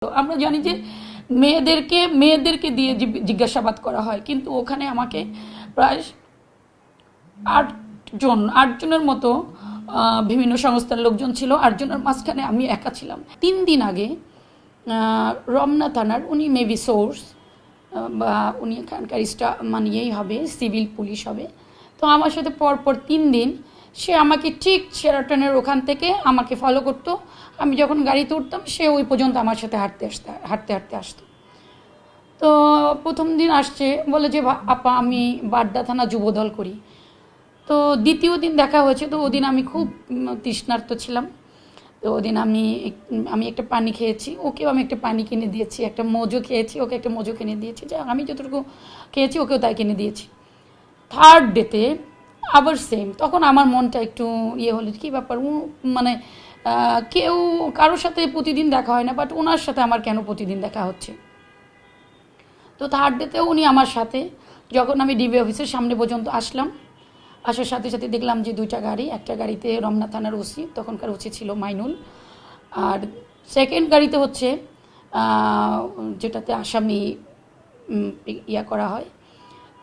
আমরা জানি যে মেয়েদেরকে দিয়ে জিজ্ঞাসাবাদ করা হয়, কিন্তু ওখানে আমাকে প্রায় আটজনের মতো বিভিন্ন সংস্থার লোকজন ছিল। আটজনের মাঝখানে আমি একা ছিলাম। 3 দিন আগে রমনা থানার উনি মেবি সোর্স বা উনি এখানকার মানিয়েই হবে, সিভিল পুলিশ হবে। তো আমার সাথে পরপর 3 দিন সে আমাকে ঠিক শেরাটনের ওখান থেকে আমাকে ফলো করতো। আমি যখন গাড়িতে উঠতাম সে ওই পর্যন্ত আমার সাথে হাঁটতে আসতো। তো প্রথম দিন আসছে, বলে যে আপা আমি বাড্ডা থানা যুবদল করি। তো দ্বিতীয় দিন দেখা হয়েছে, তো ওদিন আমি খুব তৃষ্ণার্ত ছিলাম। তো ওদিন আমি একটা পানি খেয়েছি, ওকেও আমি একটা পানি কিনে দিয়েছি, একটা মোজো খেয়েছি, ওকে একটা মোজো কিনে দিয়েছি, যা আমি যতটুকু খেয়েছি ওকেও তাই কিনে দিয়েছি। থার্ড ডেতে আবার সেম। তখন আমার মনটা একটু হলো, কী ব্যাপার, মানে কেউ কারোর সাথে প্রতিদিন দেখা হয় না, বাট ওনার সাথে আমার কেন প্রতিদিন দেখা হচ্ছে। তো থার্ড ডেতেও উনি আমার সাথে, যখন আমি ডিবি অফিসের সামনে পর্যন্ত আসলাম, আসার সাথে সাথে দেখলাম যে 2টা গাড়ি, একটা গাড়িতে রমনা থানার ওসি, তখনকার ওসি ছিল মাইনুল, আর সেকেন্ড গাড়িতে হচ্ছে যেটাতে আসামি করা হয়।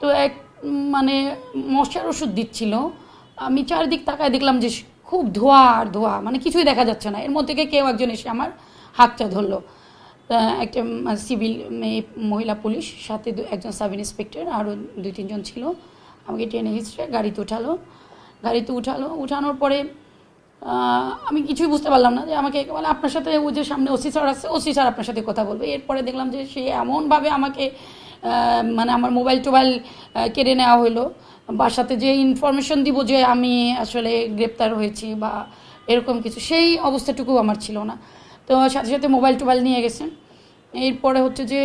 তো মানে মশার ওষুধ দিচ্ছিল। আমি চারিদিক তাকায় দেখলাম যে খুব ধোঁয়া আর ধোঁয়া, মানে কিছুই দেখা যাচ্ছে না। এর মধ্যে থেকে কেউ একজন এসে আমার হাতটা ধরলো। একটা সিভিল মহিলা পুলিশ, সাথে একজন সাব ইন্সপেক্টর, আরও 2-3 জন ছিল। আমাকে টেনে হিচড়ে গাড়িতে উঠানোর পরে আমি কিছুই বুঝতে পারলাম না, যে আমাকে বলে আপনার সাথে ওই যে সামনে ওসি স্যার আছে, ওসি স্যার আপনার সাথে কথা বলবে। এরপরে দেখলাম যে সে এমনভাবে আমাকে মানে আমার মোবাইল কেড়ে নেওয়া হলো, বাসাতে যে ইনফরমেশন দিব যে আমি আসলে গ্রেপ্তার হয়েছি বা এরকম কিছু, সেই অবস্থাটুকু আমার ছিল না। তো সাথে সাথে মোবাইল নিয়ে গেছেন। এরপরে হচ্ছে যে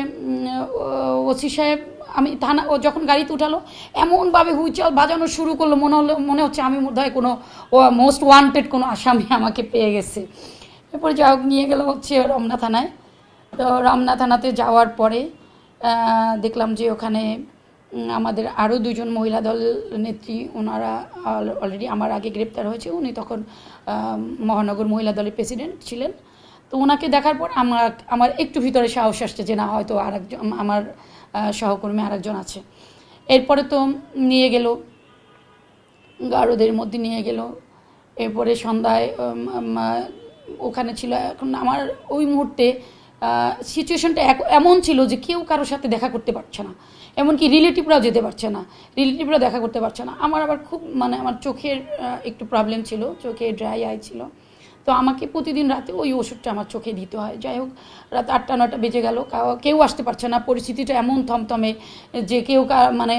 ওসি সাহেব, আমি ও যখন গাড়িতে উঠালো এমনভাবে হুইচল বাজানো শুরু করলো, মনে হচ্ছে আমি বোধহয় কোনো মোস্ট ওয়ান্টেড কোনো আসামি আমাকে পেয়ে গেছে। এরপরে যা নিয়ে গেল হচ্ছে রমনা থানায়। তো রমনা থানাতে যাওয়ার পরে দেখলাম যে ওখানে আমাদের আরও 2জন মহিলা দল নেত্রী, ওনারা অলরেডি আমার আগে গ্রেপ্তার হয়েছে। উনি তখন মহানগর মহিলা দলের প্রেসিডেন্ট ছিলেন। তো ওনাকে দেখার পর আমার একটু ভিতরে সাহস আসছে যে না, হয়তো আরেকজন আমার সহকর্মী আরেকজন আছে। এরপরে তো নিয়ে গেল, গারদের মধ্যে নিয়ে গেল। এরপরে সন্ধ্যায় ওখানে ছিল। এখন আমার ওই মুহূর্তে সিচুয়েশনটা এমন ছিল যে কেউ কারোর সাথে দেখা করতে পারছে না, এমনকি রিলেটিভরাও যেতে পারছে না, রিলেটিভরা দেখা করতে পারছে না। আমার আবার খুব আমার চোখের একটু প্রবলেম ছিল, চোখে ড্রাই আই ছিল। তো আমাকে প্রতিদিন রাতে ওই ওষুধটা আমার চোখে দিতে হয়। যাই হোক, রাত 8টা-9টা বেজে গেল, কেউ আসতে পারছে না। পরিস্থিতিটা এমন থমথমে যে কেউ মানে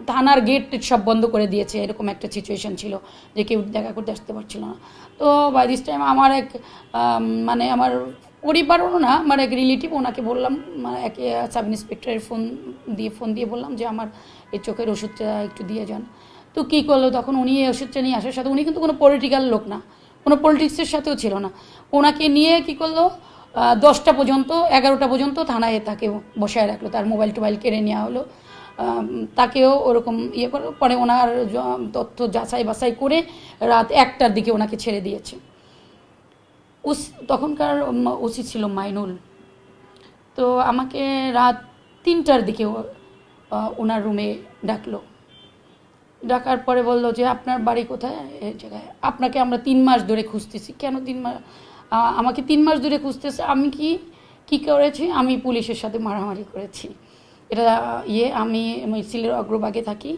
থানার গেট সব বন্ধ করে দিয়েছে, এরকম একটা সিচুয়েশন ছিল যে কেউ দেখা করতে আসতে পারছিল না। তো বাই দিস টাইম আমার মানে আমার পরিবারও না, আমার এক রিলেটিভ, ওনাকে বললাম, এক সাব ইন্সপেক্টরের ফোন দিয়ে বললাম যে আমার এই চোখের ওষুধটা একটু দিয়ে যান। তো কী করলো, তখন উনি এই ওষুধটা নিয়ে আসার সাথে, উনি কিন্তু কোনো পলিটিক্যাল লোক না, কোনো পলিটিক্সের সাথেও ছিল না। ওনাকে নিয়ে কী করলো, 10টা পর্যন্ত 11টা পর্যন্ত থানায় তাকে বসায় রাখলো, তার মোবাইল কেড়ে নেওয়া হলো। তাকেও ওরকম করলো। পরে ওনার তথ্য বাছাই করে রাত 1টার দিকে ওনাকে ছেড়ে দিয়েছে। তখনকার ওসি ছিল মাইনুল। তো আমাকে রাত 3টার দিকে ওনার রুমে ডাকার পরে বললো যে আপনার বাড়ি কোথায়, এই জায়গায়, আপনাকে আমরা 3 মাস ধরে খুঁজতেছি। কেন 3 মাস? আমাকে 3 মাস ধরে খুঁজতেছে। আমি কি করেছি? আমি পুলিশের সাথে মারামারি করেছি। এটা আমি সিলের অগ্রভাগে থাকি।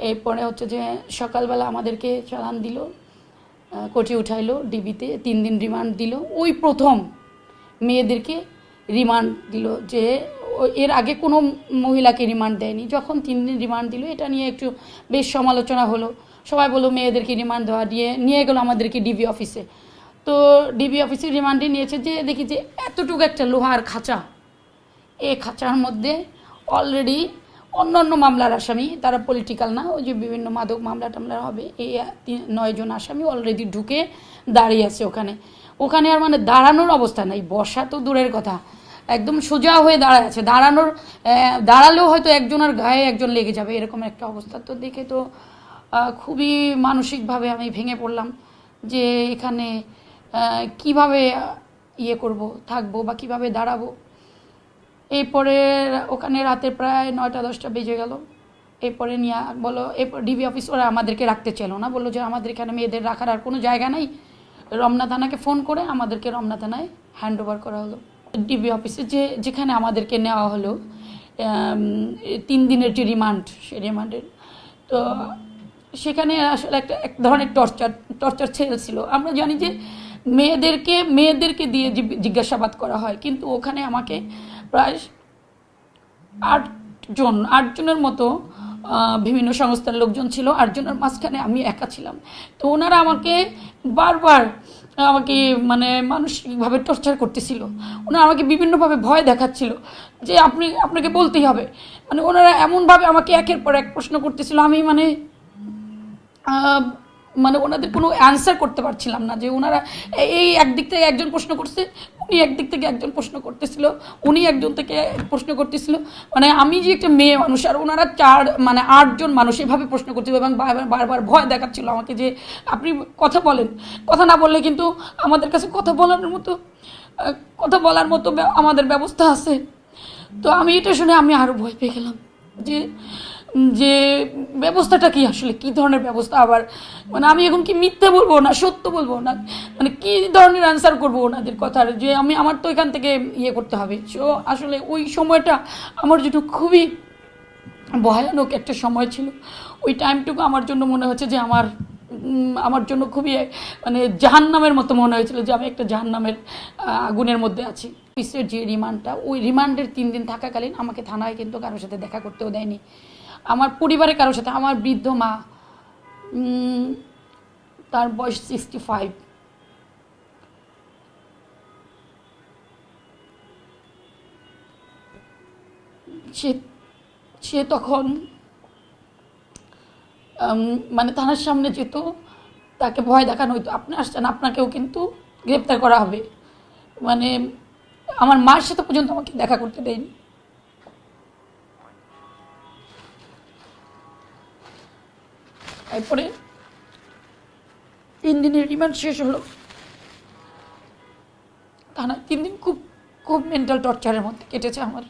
এরপরে হচ্ছে যে সকালবেলা আমাদেরকে চালান দিল, কোর্টে উঠাইলো, ডিবিতে 3 দিন রিমান্ড দিল। ওই প্রথম মেয়েদেরকে রিমান্ড দিল, যে এর আগে কোনো মহিলাকে রিমান্ড দেয়নি। যখন 3 দিন রিমান্ড দিল, এটা নিয়ে একটু বেশ সমালোচনা হলো। সবাই বললো মেয়েদেরকে রিমান্ড দেওয়া, নিয়ে গেলো আমাদেরকে ডিবি অফিসে। তো ডিবি অফিসে রিমান্ডে নিয়েছে, যে দেখি যে এতটুকু একটা লোহার খাঁচা, এই খাঁচার মধ্যে অলরেডি অন্য মামলার আসামি, তারা পলিটিক্যাল না, ওই যে বিভিন্ন মাদক মামলা হবে, এই 9 জন আসামি অলরেডি ঢুকে দাঁড়িয়ে আছে ওখানে আর মানে দাঁড়ানোর অবস্থা নাই, বসা তো দূরের কথা, একদম সোজা হয়ে দাঁড়ায় আছে। দাঁড়ালেও হয়তো একজনের গায়ে একজন লেগে যাবে, এরকম একটা অবস্থা। তো দেখে তো খুবই মানসিকভাবে আমি ভেঙে পড়লাম, যে এখানে কিভাবে ইয়ে করব, থাকবো বা কীভাবে দাঁড়াবো। এরপরে ওখানে রাতে প্রায় 9টা-10টা বেজে গেল। এরপরে নিয়ে বলো, এরপর ডিবি অফিস ওরা আমাদেরকে রাখতে চাইলো না, বললো যে আমাদের এখানে মেয়েদের রাখার আর কোনো জায়গা নাই। রমনা থানাকে ফোন করে আমাদেরকে রমনা থানায় হ্যান্ড ওভার করা হলো। ডিবি অফিসে যেখানে আমাদেরকে নেওয়া হলো 3 দিনের যে রিমান্ড, সেই রিমান্ডের তো সেখানে আসলে এক ধরনের টর্চার সেল ছিল। আমরা জানি যে মেয়েদেরকে দিয়ে জিজ্ঞাসাবাদ করা হয়, কিন্তু ওখানে আমাকে প্রায় 8জনের মতো বিভিন্ন সংস্থার লোকজন ছিল। 8জনের মাঝখানে আমি একা ছিলাম। তো ওনারা আমাকে বারবার আমাকে মানে মানসিকভাবে টর্চার করতেছিল। ওনারা আমাকে বিভিন্নভাবে ভয় দেখাচ্ছিল যে আপনাকে বলতেই হবে। মানে ওনারা এমনভাবে আমাকে একের পর এক প্রশ্ন করতেছিল, আমি মানে ওনাদের কোনো অ্যান্সার করতে পারছিলাম না। যে ওনারা এই একদিক থেকে একজন প্রশ্ন করছে, উনি একদিক থেকে একজন প্রশ্ন করতেছিল, উনি একজন থেকে প্রশ্ন করতেছিল। মানে আমি যে একটা মেয়ে মানুষ আর ওনারা 8জন মানুষ এভাবে প্রশ্ন করছিল এবং বারবার ভয় দেখাচ্ছিল আমাকে যে আপনি কথা বলেন, কথা না বললে কিন্তু আমাদের কাছে কথা বলার মতো আমাদের ব্যবস্থা আছে। তো আমি এটা শুনে আমি আরও ভয় পেয়ে গেলাম যে ব্যবস্থাটা কি, আসলে কি ধরনের ব্যবস্থা। আবার মানে আমি এখন কি মিথ্যে বলবো না সত্য বলবো না, মানে কি ধরনের অ্যান্সার করবো ওনাদের কথার, যে আমার তো এখান থেকে ইয়ে করতে হবে। সো আসলে ওই সময়টা আমার জন্য খুবই ভয়ানক একটা সময় ছিল। ওই টাইমটুকু আমার জন্য মনে হচ্ছে যে আমার জন্য খুবই মানে জাহান্নামের মতো মনে হয়েছিল, যে আমি একটা জাহান্নামের আগুনের মধ্যে আছি। অফিসের যে রিমান্ডটা, ওই রিমান্ডের 3 দিন থাকাকালীন আমাকে থানায় কিন্তু কারোর সাথে দেখা করতেও দেয়নি। আমার পরিবারের কারোর সাথে, আমার বৃদ্ধ মা, তার বয়স 65, সে তখন মানে থানার সামনে যেত, তাকে ভয় দেখানো হইতো, আপনি আসছেন আপনাকেও কিন্তু গ্রেপ্তার করা হবে। মানে আমার মার সাথে পর্যন্ত আমাকে দেখা করতে দেয়নি। এরপরে 3 দিনের রিমান্ড শেষ হলো। থানায় 3 দিন খুব মেন্টাল টর্চারের মধ্যে কেটেছে আমার।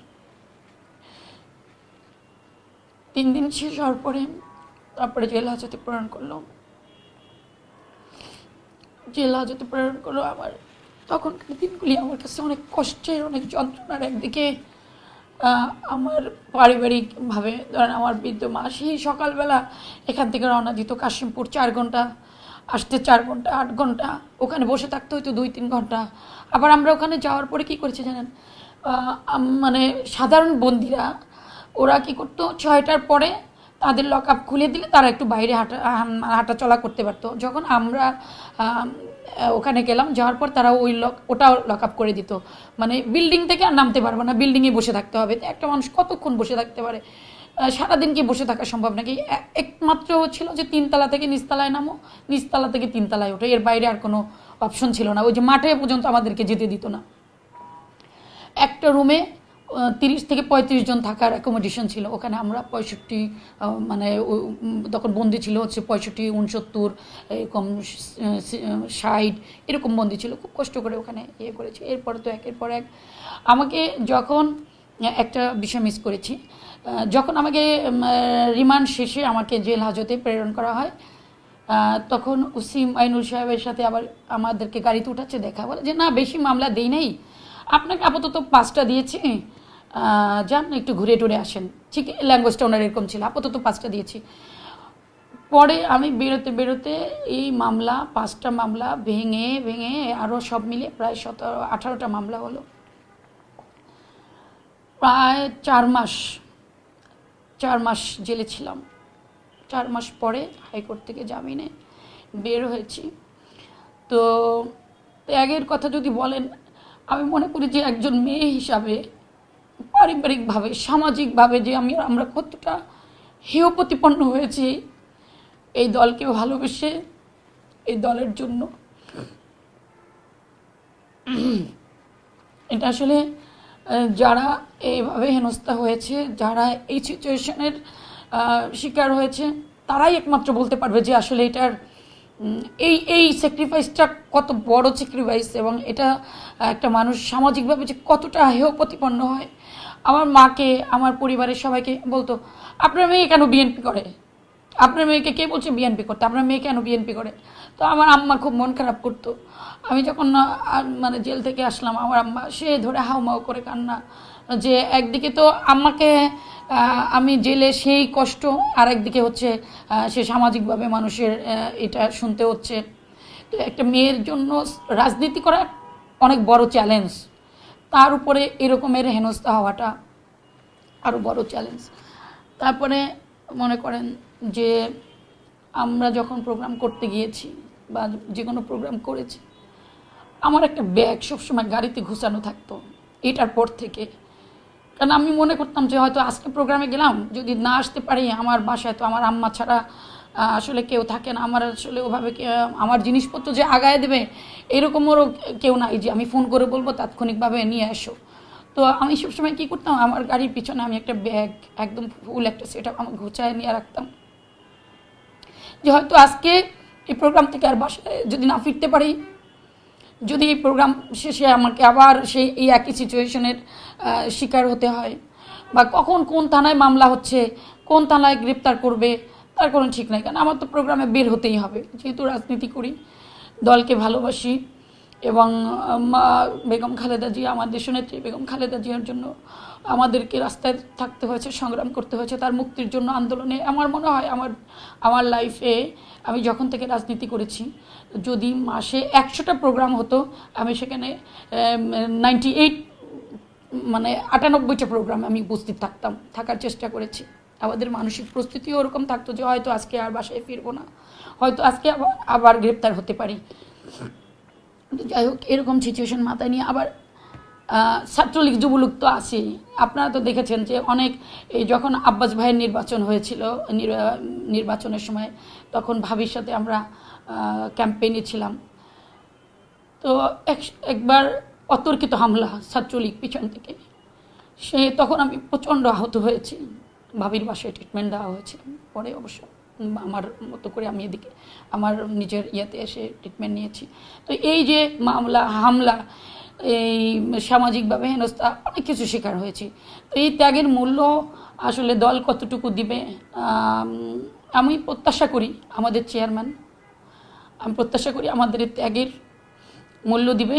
3 দিন শেষ হওয়ার পরে তারপরে জেল হাজতে প্রেরণ করলো। আমার তখনকার দিনগুলি আমার কাছে অনেক কষ্টের, অনেক যন্ত্রণার। একদিকে আমার পারিবারিকভাবে ধরেন আমার বৃদ্ধ মা, সেই সকালবেলা এখান থেকে রওনা দিত কাশিমপুর, 4 ঘন্টা, আসতে 4 ঘন্টা, 8 ঘন্টা, ওখানে বসে থাকতে হয়তো 2-3 ঘন্টা। আবার আমরা ওখানে যাওয়ার পরে কি করেছি জানেন, মানে সাধারণ বন্দিরা ওরা কি করতো, 6টার পরে তাদের লক আপ খুলে দিলে তারা একটু বাইরে হাঁটা চলা করতে পারতো। যখন আমরা ওখানে গেলাম, যাওয়ার পর তারা ওটাও লক আপ করে দিত। মানে বিল্ডিং থেকে আর নামতে পারবো না, বিল্ডিংয়ে বসে থাকতে হবে। তো একটা মানুষ কতক্ষণ বসে থাকতে পারে, সারাদিন কি বসে থাকা সম্ভব নাকি। একমাত্র ছিল যে 3 তলা থেকে নিচতলায় নামো, নিচতলা থেকে 3 তলায় ওঠো, এর বাইরে আর কোনো অপশন ছিল না। ওই যে মাঠে পর্যন্ত আমাদেরকে যেতে দিত না। একটা রুমে 30 থেকে 35 জন থাকার অ্যাকোমোডেশন ছিল। ওখানে আমরা 65 মানে তখন বন্দি ছিল হচ্ছে 65, 69 এরকম 60 এরকম বন্দি ছিল। খুব কষ্ট করে ওখানে ইয়ে করেছি। এরপরে তো একের পর এক আমাকে যখন একটা বিষয় মিস করেছি, যখন আমাকে রিমান্ড শেষে আমাকে জেল হাজতে প্রেরণ করা হয়, তখন ওসি আইনুল সাহেবের সাথে আবার আমাদেরকে গাড়িতে উঠাচ্ছে, দেখা বলে যে না বেশি মামলা দেই নাই, আপনাকে আপাতত 5টা দিয়েছি, যান একটু ঘুরে টুরে আসেন। ঠিক ল্যাঙ্গুয়েজটা ওনার এরকম ছিল, আপাতত 5টা দিয়েছি। পরে আমি বেরোতে এই মামলা 5টা মামলা ভেঙে আরও সব মিলে প্রায় 17-18টা মামলা হলো। প্রায় 4 মাস জেলে ছিলাম। 4 মাস পরে হাইকোর্ট থেকে জামিনে বের হয়েছি। তো ত্যাগের কথা যদি বলেন, আমি মনে করি যে একজন মেয়ে হিসাবে পারিবারিকভাবে, সামাজিকভাবে যে আমরা কতটা হেয় প্রতিপন্ন হয়েছি এই দলকে ভালোবেসে, এই দলের জন্য। এটা আসলে যারা এইভাবে হেনস্থা হয়েছে, যারা এই সিচুয়েশনের শিকার হয়েছে, তারাই একমাত্র বলতে পারবে যে আসলে এটার এই এই স্যাক্রিফাইসটা কত বড় স্যাক্রিফাইস, এবং এটা একটা মানুষ সামাজিকভাবে যে কতটা হেয় প্রতিপন্ন হয়। আমার মাকে, আমার পরিবারের সবাইকে বলতো, আপনার মেয়ে কেন বিএনপি করে, আপনার মেয়েকে কে বলছে বিএনপি করতে, আপনার মেয়ে কেন বিএনপি করে। তো আমার আম্মা খুব মন খারাপ করতো। আমি যখন মানে জেল থেকে আসলাম, আমার আম্মা সে ধরে হাউমাউ করে কান্না, যে একদিকে তো আম্মাকে আমি জেলে সেই কষ্ট, আর একদিকে হচ্ছে সে সামাজিকভাবে মানুষের এটা শুনতে হচ্ছে। তো একটা মেয়ের জন্য রাজনীতি করা অনেক বড় চ্যালেঞ্জ, তার উপরে এরকমের হেনস্থা হওয়াটা আরও বড় চ্যালেঞ্জ। তারপরে মনে করেন যে আমরা যখন প্রোগ্রাম করতে গিয়েছি বা যে কোনো প্রোগ্রাম করেছি, আমার একটা ব্যাগ সবসময় গাড়িতে ঘুষানো থাকতো এটার পর থেকে। কারণ আমি মনে করতাম যে হয়তো আজকে প্রোগ্রামে গেলাম, যদি না আসতে পারি, আমার বাসায় তো আমার আম্মা ছাড়া আসলে কেউ থাকে না, আমার আসলে ওভাবে আমার জিনিসপত্র যে আগায় দেবে এরকমও কেউ নাই যে আমি ফোন করে বলবো তাৎক্ষণিকভাবে নিয়ে এসো। তো আমি সবসময় কী করতাম, আমার গাড়ির পিছনে আমি একটা ব্যাগ একদম ফুল একটা সেট আপ আমি গুছায় নিয়ে রাখতাম, যে হয়তো আজকে এই প্রোগ্রাম থেকে আর বাসায় যদি না ফিরতে পারি, যদি এই প্রোগ্রাম শেষে আমাকে আবার সেই এই একই সিচুয়েশনের শিকার হতে হয়, বা কখন কোন থানায় মামলা হচ্ছে, কোন থানায় গ্রেপ্তার করবে, তার কোনো ঠিক নাই। কারণ আমার তো প্রোগ্রামে বের হতেই হবে, যেহেতু রাজনীতি করি, দলকে ভালোবাসি, এবং বেগম খালেদা জিয়া, আমার দেশনেত্রী বেগম খালেদা জিয়ার জন্য আমাদেরকে রাস্তায় থাকতে হয়েছে, সংগ্রাম করতে হয়েছে তার মুক্তির জন্য, আন্দোলনে। আমার মনে হয় আমার লাইফে আমি যখন থেকে রাজনীতি করেছি, যদি মাসে 100টা প্রোগ্রাম হতো, আমি সেখানে 98 মানে 98টা প্রোগ্রামে আমি উপস্থিত থাকার চেষ্টা করেছি। আমাদের মানসিক প্রস্তুতিও ওরকম থাকতো যে হয়তো আজকে আর বাসায় ফিরবো না, হয়তো আজকে আবার গ্রেপ্তার হতে পারি। যাই হোক, এরকম সিচুয়েশন মাথায় নিয়ে আবার ছাত্রলীগ যুবলীগ তো আছেই। আপনারা তো দেখেছেন যে অনেক, এই যখন আব্বাস ভাইয়ের নির্বাচন হয়েছিল, নির্বাচনের সময় তখন ভাবির সাথে আমরা ক্যাম্পেইনে ছিলাম। তো একবার অতর্কিত হামলা ছাত্রলীগ পিছন থেকে, তখন আমি প্রচণ্ড আহত হয়েছি। ভাবির বাসায় ট্রিটমেন্ট দেওয়া হয়েছে, পরে অবশ্য আমার মতো করে আমি এদিকে আমার নিজের ইয়েতে এসে ট্রিটমেন্ট নিয়েছি। তো এই যে মামলা হামলা, এই সামাজিকভাবে হেনস্থা, অনেক কিছু শিকার হয়েছি। তো এই ত্যাগের মূল্য আসলে দল কতটুকু দিবে, আমি প্রত্যাশা করি আমাদের চেয়ারম্যান, আমি প্রত্যাশা করি আমাদের ত্যাগের মূল্য দিবে।